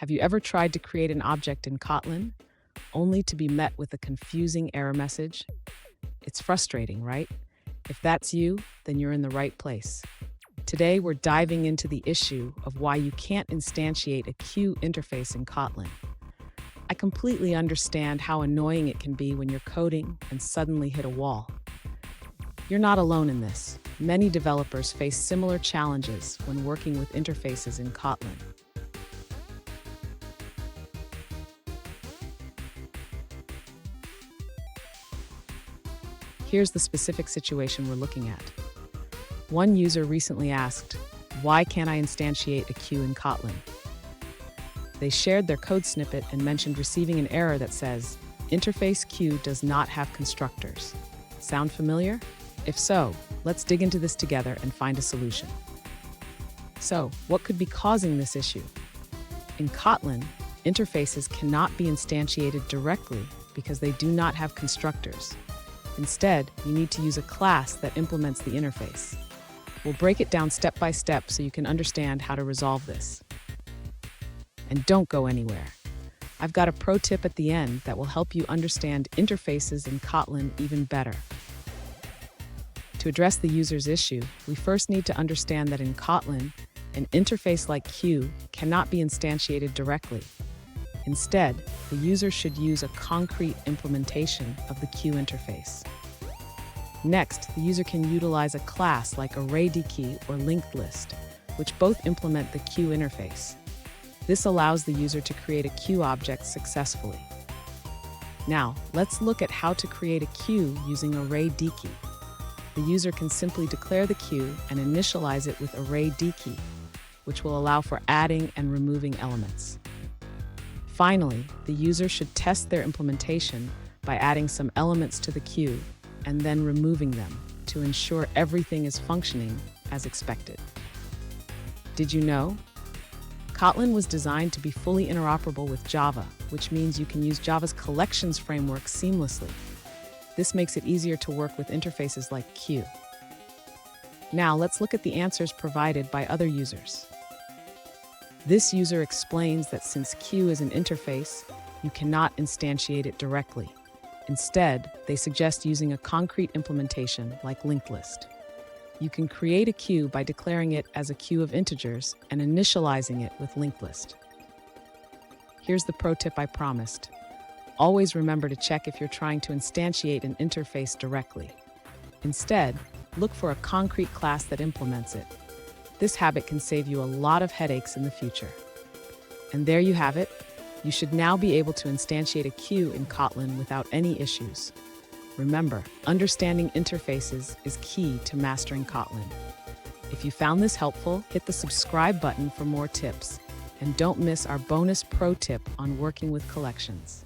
Have you ever tried to create an object in Kotlin, only to be met with a confusing error message? It's frustrating, right? If that's you, then you're in the right place. Today, we're diving into the issue of why you can't instantiate a queue interface in Kotlin. I completely understand how annoying it can be when you're coding and suddenly hit a wall. You're not alone in this. Many developers face similar challenges when working with interfaces in Kotlin. Here's the specific situation we're looking at. One user recently asked, "Why can't I instantiate a queue in Kotlin?" They shared their code snippet and mentioned receiving an error that says, "Interface queue does not have constructors." Sound familiar? If so, let's dig into this together and find a solution. So, what could be causing this issue? In Kotlin, interfaces cannot be instantiated directly because they do not have constructors. Instead, you need to use a class that implements the interface. We'll break it down step by step so you can understand how to resolve this. And don't go anywhere. I've got a pro tip at the end that will help you understand interfaces in Kotlin even better. To address the user's issue, we first need to understand that in Kotlin, an interface like queue cannot be instantiated directly. Instead, the user should use a concrete implementation of the queue interface. Next, the user can utilize a class like ArrayDkey or linked list, which both implement the queue interface. This allows the user to create a queue object successfully. Now, let's look at how to create a queue using ArrayDkey. The user can simply declare the queue and initialize it with ArrayDkey, which will allow for adding and removing elements. Finally, the user should test their implementation by adding some elements to the queue and then removing them to ensure everything is functioning as expected. Did you know? Kotlin was designed to be fully interoperable with Java, which means you can use Java's collections framework seamlessly. This makes it easier to work with interfaces like queue. Now let's look at the answers provided by other users. This user explains that since queue is an interface, you cannot instantiate it directly. Instead, they suggest using a concrete implementation like linked list. You can create a queue by declaring it as a queue of integers and initializing it with linked list. Here's the pro tip I promised. Always remember to check if you're trying to instantiate an interface directly. Instead, look for a concrete class that implements it. This habit can save you a lot of headaches in the future. And there you have it. You should now be able to instantiate a queue in Kotlin without any issues. Remember, understanding interfaces is key to mastering Kotlin. If you found this helpful, hit the subscribe button for more tips. And don't miss our bonus pro tip on working with collections.